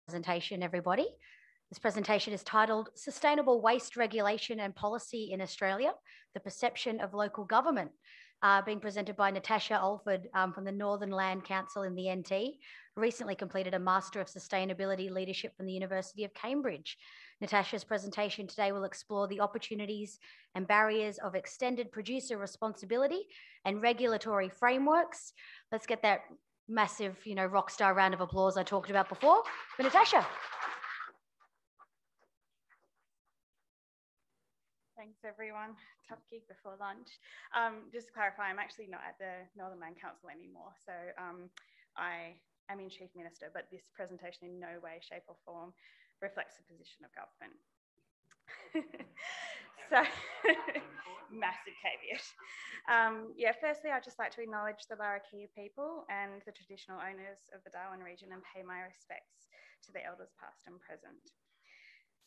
Presentation, everybody. This presentation is titled Sustainable Waste Regulation and Policy in Australia, the Perception of Local Government, being presented by Natasha Alford from the Northern Land Council in the NT, recently completed a Master of Sustainability Leadership from the University of Cambridge. Natasha's presentation today will explore the opportunities and barriers of extended producer responsibility and regulatory frameworks. Let's get that massive, rock star round of applause I talked about before for Natasha. Thanks, everyone. Tough gig before lunch. Just to clarify, I'm actually not at the Northern Land Council anymore. So I am in Chief Minister, but this presentation in no way, shape or form reflects the position of government. So, massive caveat. Firstly, I'd just like to acknowledge the Larrakia people and the traditional owners of the Darwin region and pay my respects to the elders past and present.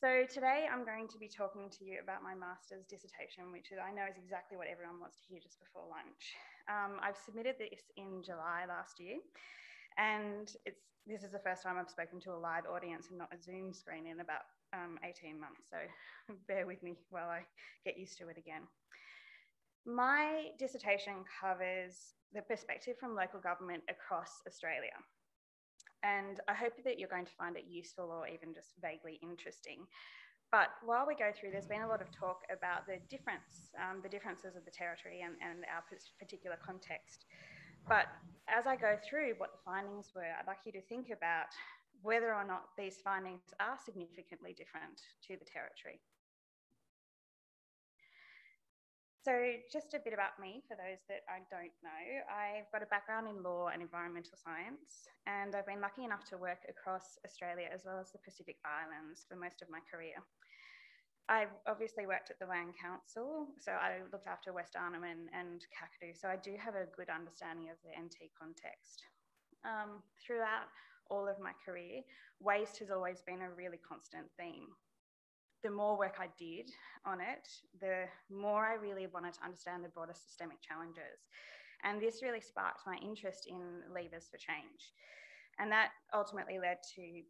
So today I'm going to be talking to you about my master's dissertation, which I know is exactly what everyone wants to hear just before lunch. I've submitted this in July last year, and this is the first time I've spoken to a live audience and not a Zoom screen in about 18 months, so bear with me while I get used to it again. My dissertation covers the perspective from local government across Australia. And I hope that you're going to find it useful or even just vaguely interesting. But while we go through, there's been a lot of talk about the differences of the territory and our particular context. But as I go through what the findings were, I'd like you to think about whether or not these findings are significantly different to the territory. So just a bit about me, for those that I don't know. I've got a background in law and environmental science, and I've been lucky enough to work across Australia as well as the Pacific Islands for most of my career. I've obviously worked at the Land Council, so I looked after West Arnhem and Kakadu, so I do have a good understanding of the NT context. Throughout all of my career, waste has always been a really constant theme. The more work I did on it, the more I really wanted to understand the broader systemic challenges. And this really sparked my interest in levers for change. And that ultimately led to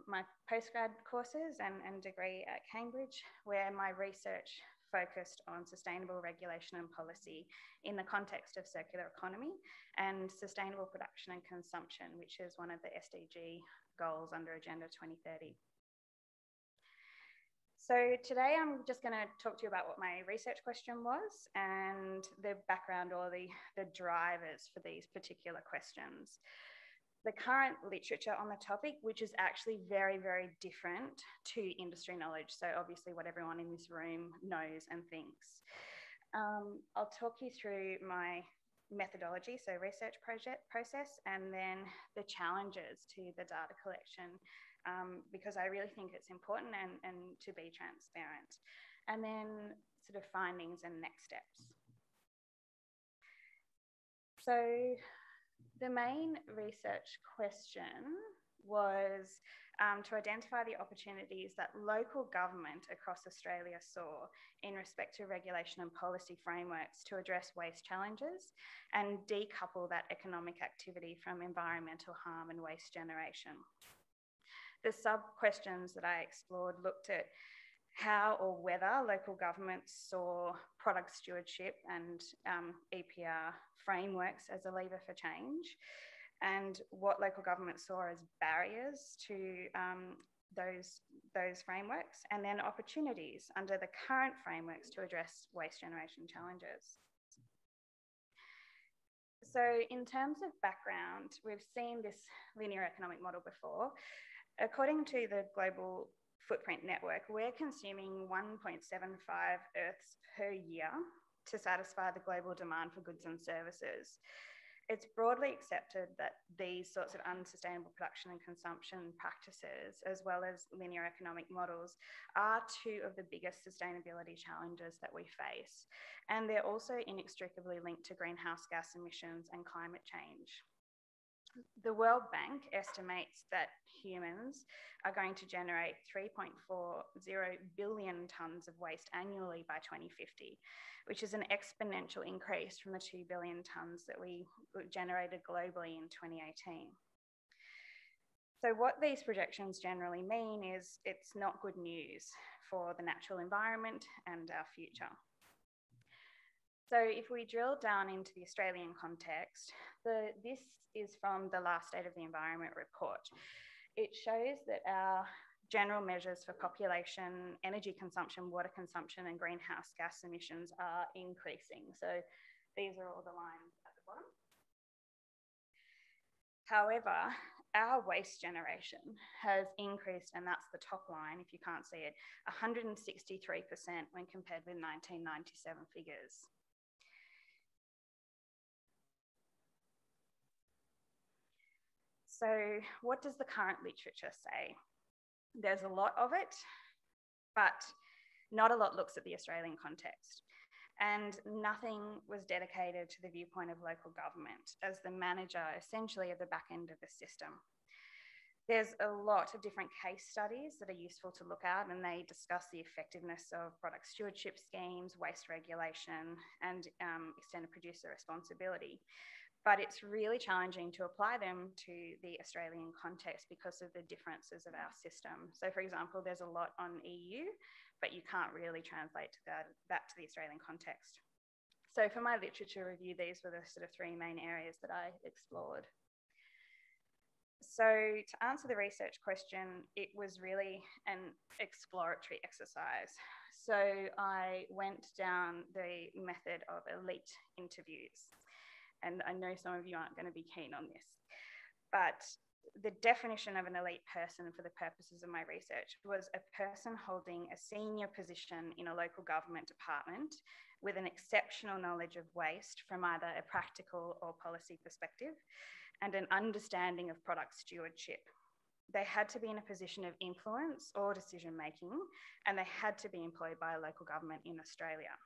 my postgrad courses and degree at Cambridge, where my research focused on sustainable regulation and policy in the context of circular economy and sustainable production and consumption, which is one of the SDG goals under Agenda 2030. So today I'm just going to talk to you about what my research question was and the background or the drivers for these particular questions. The current literature on the topic, which is actually very, very different to industry knowledge. So obviously what everyone in this room knows and thinks. I'll talk you through my methodology, so research process, and then the challenges to the data collection, because I really think it's important and to be transparent. And then sort of findings and next steps. So the main research question was to identify the opportunities that local government across Australia saw in respect to regulation and policy frameworks to address waste challenges and decouple that economic activity from environmental harm and waste generation. The sub-questions that I explored looked at how or whether local governments saw product stewardship and EPR frameworks as a lever for change, and what local governments saw as barriers to those frameworks, and then opportunities under the current frameworks to address waste generation challenges. So in terms of background, we've seen this linear economic model before. According to the Global Footprint Network, we're consuming 1.75 Earths per year to satisfy the global demand for goods and services. It's broadly accepted that these sorts of unsustainable production and consumption practices, as well as linear economic models, are two of the biggest sustainability challenges that we face. And they're also inextricably linked to greenhouse gas emissions and climate change. The World Bank estimates that humans are going to generate 3.40 billion tonnes of waste annually by 2050, which is an exponential increase from the 2 billion tonnes that we generated globally in 2018. So what these projections generally mean is it's not good news for the natural environment and our future. So if we drill down into the Australian context, this is from the last State of the Environment report. It shows that our general measures for population, energy consumption, water consumption, and greenhouse gas emissions are increasing. So these are all the lines at the bottom. However, our waste generation has increased, and that's the top line, if you can't see it, 163% when compared with 1997 figures. So what does the current literature say? There's a lot of it, but not a lot looks at the Australian context. And nothing was dedicated to the viewpoint of local government as the manager essentially at the back end of the system. There's a lot of different case studies that are useful to look at, and they discuss the effectiveness of product stewardship schemes, waste regulation, and extended producer responsibility. But it's really challenging to apply them to the Australian context because of the differences of our system. So for example, there's a lot on EU, but you can't really translate that to the Australian context. So for my literature review, these were the sort of three main areas that I explored. So to answer the research question, it was really an exploratory exercise. So I went down the method of elite interviews. And I know some of you aren't going to be keen on this, but the definition of an elite person for the purposes of my research was a person holding a senior position in a local government department with an exceptional knowledge of waste from either a practical or policy perspective and an understanding of product stewardship. They had to be in a position of influence or decision making, and they had to be employed by a local government in Australia.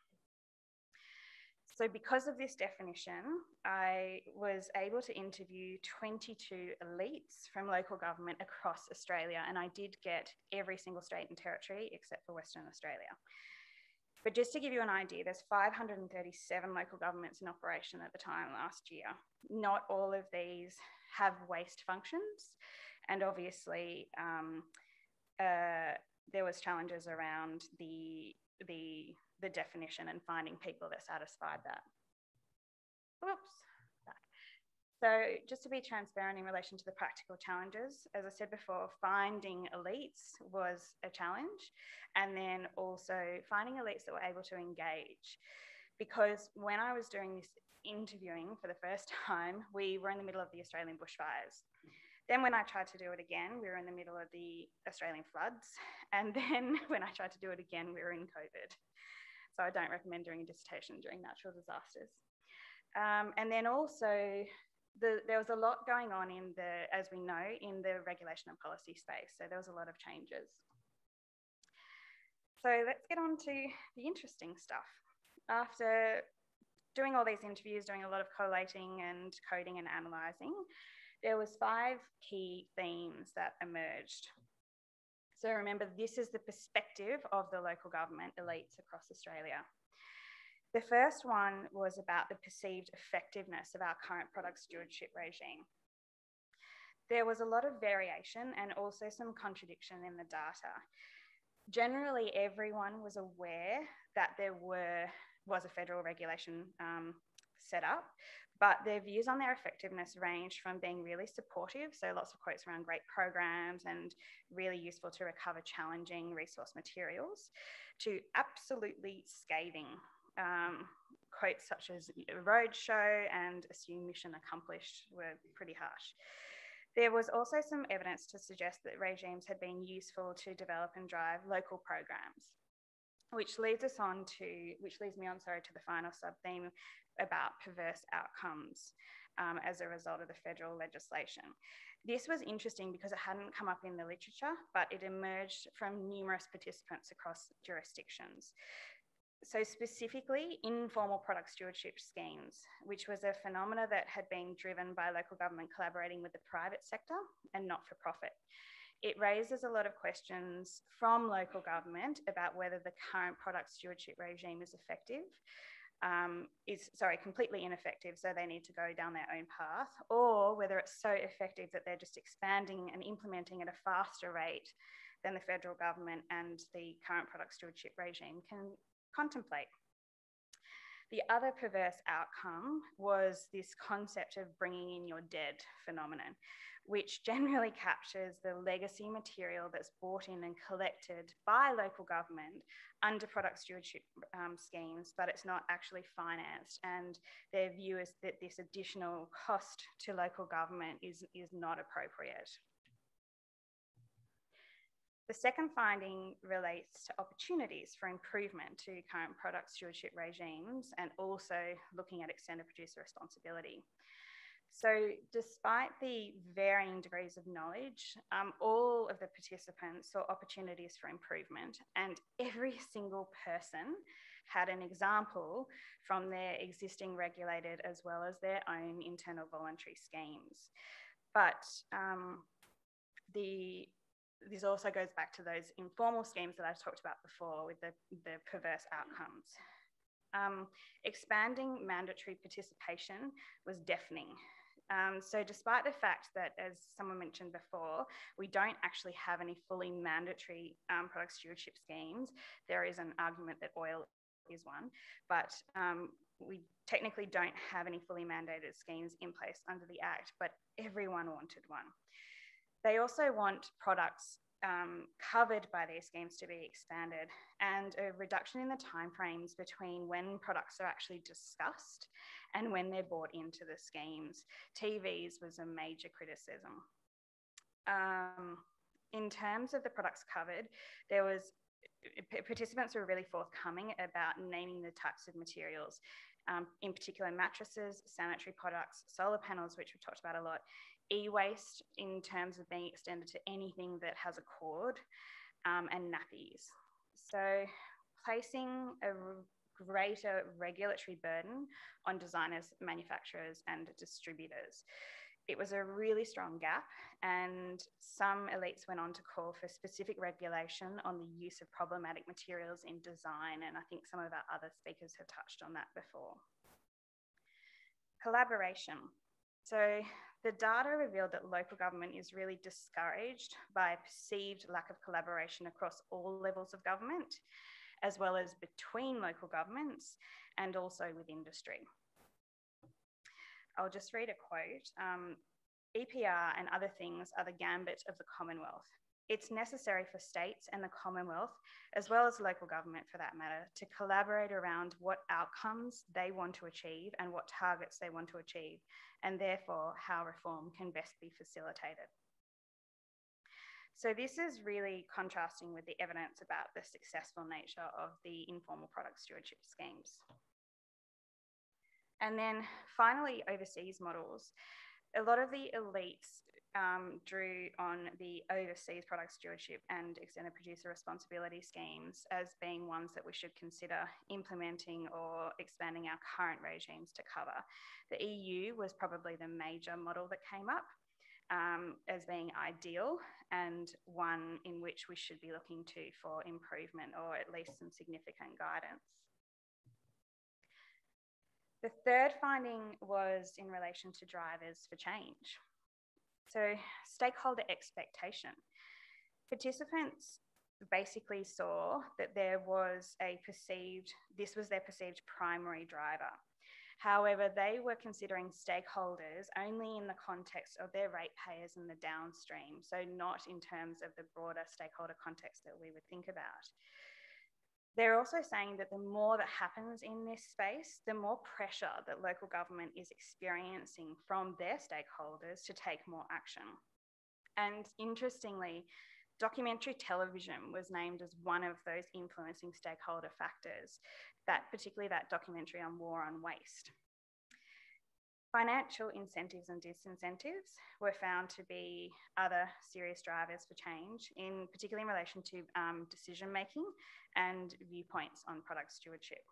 So because of this definition, I was able to interview 22 elites from local government across Australia, and I did get every single state and territory except for Western Australia. But just to give you an idea, there's 537 local governments in operation at the time last year. Not all of these have waste functions, and obviously there was challenges around the definition and finding people that satisfied that. Whoops. So just to be transparent in relation to the practical challenges, as I said before, finding elites was a challenge, and then also finding elites that were able to engage. Because when I was doing this interviewing for the first time, we were in the middle of the Australian bushfires. Then when I tried to do it again, we were in the middle of the Australian floods. And then when I tried to do it again, we were in COVID. So I don't recommend doing a dissertation during natural disasters. And then also, there was a lot going on as we know, in the regulation and policy space. So there was a lot of changes. So let's get on to the interesting stuff. After doing all these interviews, doing a lot of collating and coding and analysing, there was 5 key themes that emerged. So remember, this is the perspective of the local government elites across Australia. The first one was about the perceived effectiveness of our current product stewardship regime. There was a lot of variation and also some contradiction in the data. Generally, everyone was aware that there was a federal regulation set up, but their views on their effectiveness ranged from being really supportive, so lots of quotes around great programs and really useful to recover challenging resource materials, to absolutely scathing. Quotes such as roadshow and assume mission accomplished were pretty harsh. There was also some evidence to suggest that regimes had been useful to develop and drive local programs, which leads me on to the final sub-theme about perverse outcomes as a result of the federal legislation. This was interesting because it hadn't come up in the literature, but it emerged from numerous participants across jurisdictions. So specifically, informal product stewardship schemes, which was a phenomena that had been driven by local government collaborating with the private sector and not-for-profit. It raises a lot of questions from local government about whether the current product stewardship regime is effective, is completely ineffective, so they need to go down their own path, or whether it's so effective that they're just expanding and implementing at a faster rate than the federal government and the current product stewardship regime can contemplate. The other perverse outcome was this concept of bringing in your dead phenomenon, which generally captures the legacy material that's brought in and collected by local government under product stewardship schemes, but it's not actually financed. And their view is that this additional cost to local government is not appropriate. The second finding relates to opportunities for improvement to current product stewardship regimes and also looking at extended producer responsibility. So despite the varying degrees of knowledge, all of the participants saw opportunities for improvement, and every single person had an example from their existing regulated as well as their own internal voluntary schemes. But this also goes back to those informal schemes that I talked about before with the perverse outcomes. Expanding mandatory participation was deafening. So despite the fact that, as someone mentioned before, we don't actually have any fully mandatory product stewardship schemes, there is an argument that oil is one, but we technically don't have any fully mandated schemes in place under the Act, but everyone wanted one. They also want products covered by these schemes to be expanded, and a reduction in the timeframes between when products are actually discussed and when they're bought into the schemes. TVs was a major criticism. In terms of the products covered, participants were really forthcoming about naming the types of materials, in particular mattresses, sanitary products, solar panels, which we've talked about a lot, e-waste in terms of being extended to anything that has a cord, and nappies. So placing a greater regulatory burden on designers, manufacturers, and distributors. It was a really strong gap, and some elites went on to call for specific regulation on the use of problematic materials in design, and I think some of our other speakers have touched on that before. Collaboration. So the data revealed that local government is really discouraged by a perceived lack of collaboration across all levels of government, as well as between local governments and also with industry. I'll just read a quote. EPR and other things are the gambit of the Commonwealth. It's necessary for states and the Commonwealth, as well as local government for that matter, to collaborate around what outcomes they want to achieve and what targets they want to achieve, and therefore how reform can best be facilitated. So this is really contrasting with the evidence about the successful nature of the informal product stewardship schemes. And then finally, overseas models. A lot of the elites drew on the overseas product stewardship and extended producer responsibility schemes as being ones that we should consider implementing or expanding our current regimes to cover. The EU was probably the major model that came up as being ideal and one in which we should be looking to for improvement or at least some significant guidance. The third finding was in relation to drivers for change. So stakeholder expectation. Participants basically saw that this was their perceived primary driver. However, they were considering stakeholders only in the context of their ratepayers and the downstream, so not in terms of the broader stakeholder context that we would think about. They're also saying that the more that happens in this space, the more pressure that local government is experiencing from their stakeholders to take more action. And interestingly, documentary television was named as one of those influencing stakeholder factors, particularly that documentary on war on waste. Financial incentives and disincentives were found to be other serious drivers for change, particularly in relation to decision making and viewpoints on product stewardship.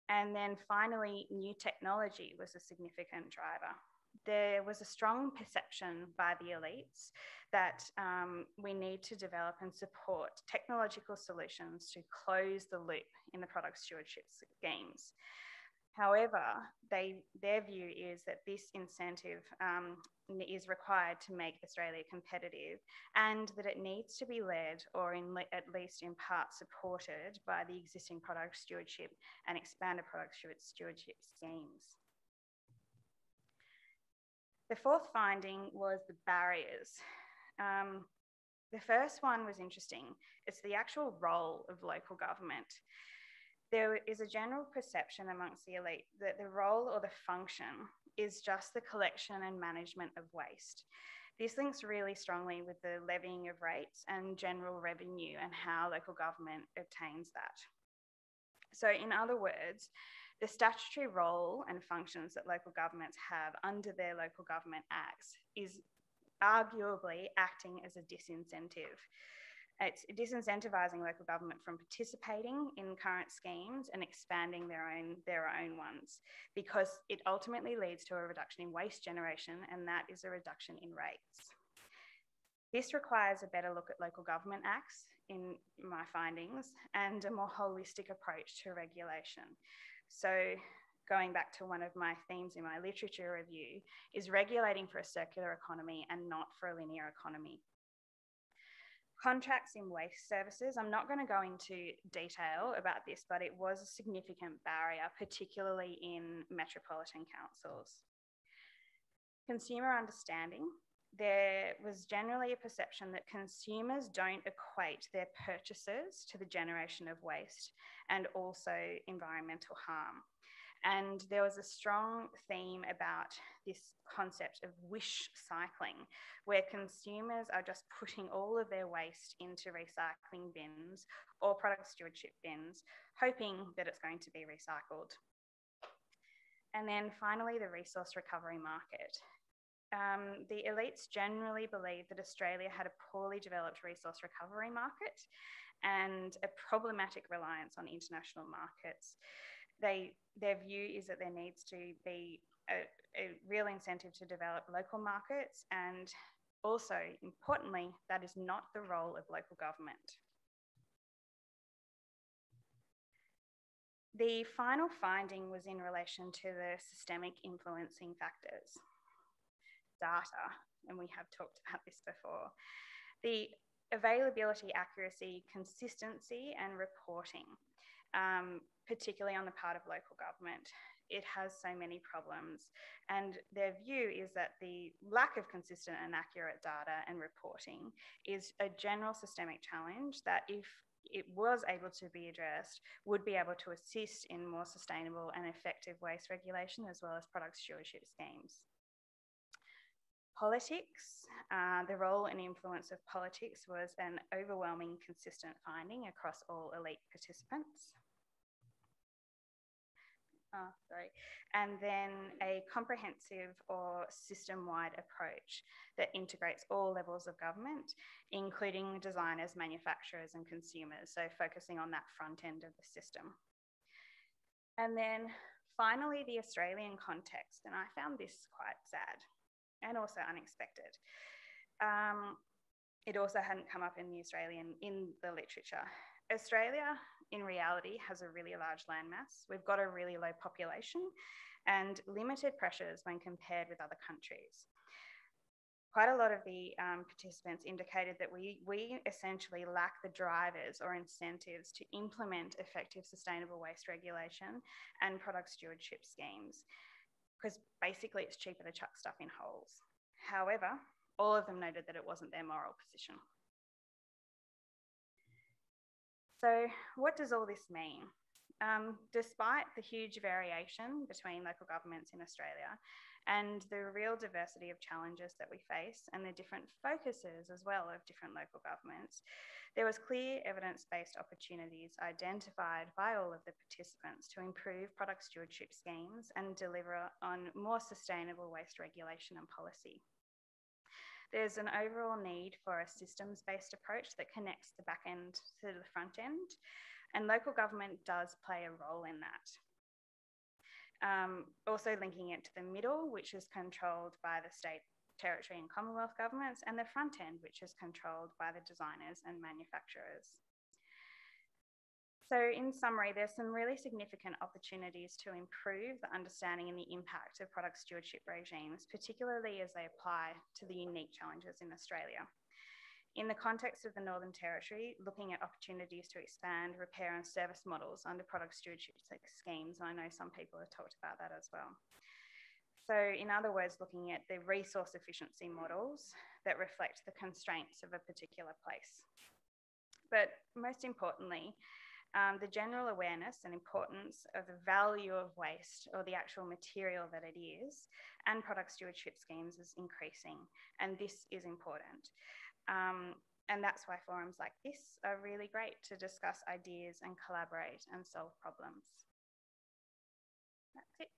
And then finally, new technology was a significant driver. there was a strong perception by the elites that we need to develop and support technological solutions to close the loop in the product stewardship schemes. However, their view is that this incentive is required to make Australia competitive, and that it needs to be led, or at least in part supported, by the existing product stewardship and expanded product stewardship schemes. The fourth finding was the barriers. The first one was interesting. It's the actual role of local government. There is a general perception amongst the elite that the role or the function is just the collection and management of waste. This links really strongly with the levying of rates and general revenue and how local government obtains that. So in other words, the statutory role and functions that local governments have under their local government acts is arguably acting as a disincentive. It's disincentivising local government from participating in current schemes and expanding their own ones, because it ultimately leads to a reduction in waste generation, and that is a reduction in rates. This requires a better look at local government acts, in my findings, and a more holistic approach to regulation. So going back to one of my themes in my literature review, is regulating for a circular economy and not for a linear economy. Contracts in waste services, I'm not going to go into detail about this, but it was a significant barrier, particularly in metropolitan councils. Consumer understanding. There was generally a perception that consumers don't equate their purchases to the generation of waste and also environmental harm. And there was a strong theme about this concept of wish cycling, where consumers are just putting all of their waste into recycling bins or product stewardship bins, hoping that it's going to be recycled. And then finally, the resource recovery market. The elites generally believed that Australia had a poorly developed resource recovery market and a problematic reliance on international markets. Their view is that there needs to be a real incentive to develop local markets, and also, importantly, that is not the role of local government. The final finding was in relation to the systemic influencing factors. Data, and we have talked about this before. The availability, accuracy, consistency, and reporting, particularly on the part of local government. It has so many problems, and their view is that the lack of consistent and accurate data and reporting is a general systemic challenge that, if it was able to be addressed, would be able to assist in more sustainable and effective waste regulation, as well as product stewardship schemes. Politics, the role and influence of politics was an overwhelming consistent finding across all elite participants. And then a comprehensive or system-wide approach that integrates all levels of government, including designers, manufacturers, and consumers, so focusing on that front end of the system. And then finally, the Australian context, and I found this quite sad and also unexpected. It also hadn't come up in the literature. Australia, in reality, has a really large landmass. We've got a really low population and limited pressures when compared with other countries. Quite a lot of the participants indicated that we essentially lack the drivers or incentives to implement effective sustainable waste regulation and product stewardship schemes, because basically it's cheaper to chuck stuff in holes. However, all of them noted that it wasn't their moral position. So what does all this mean? Despite the huge variation between local governments in Australia and the real diversity of challenges that we face and the different focuses as well of different local governments, there was clear evidence-based opportunities identified by all of the participants to improve product stewardship schemes and deliver on more sustainable waste regulation and policy. There's an overall need for a systems-based approach that connects the back end to the front end, and local government does play a role in that. Also linking it to the middle, which is controlled by the state, territory and Commonwealth governments, and the front end, which is controlled by the designers and manufacturers. So in summary, there's some really significant opportunities to improve the understanding and the impact of product stewardship regimes, particularly as they apply to the unique challenges in Australia. In the context of the Northern Territory, looking at opportunities to expand repair and service models under product stewardship schemes, and I know some people have talked about that as well. So in other words, looking at the resource efficiency models that reflect the constraints of a particular place. But most importantly, the general awareness and importance of the value of waste, or the actual material that it is, and product stewardship schemes is increasing, and this is important. And that's why forums like this are really great to discuss ideas and collaborate and solve problems. That's it.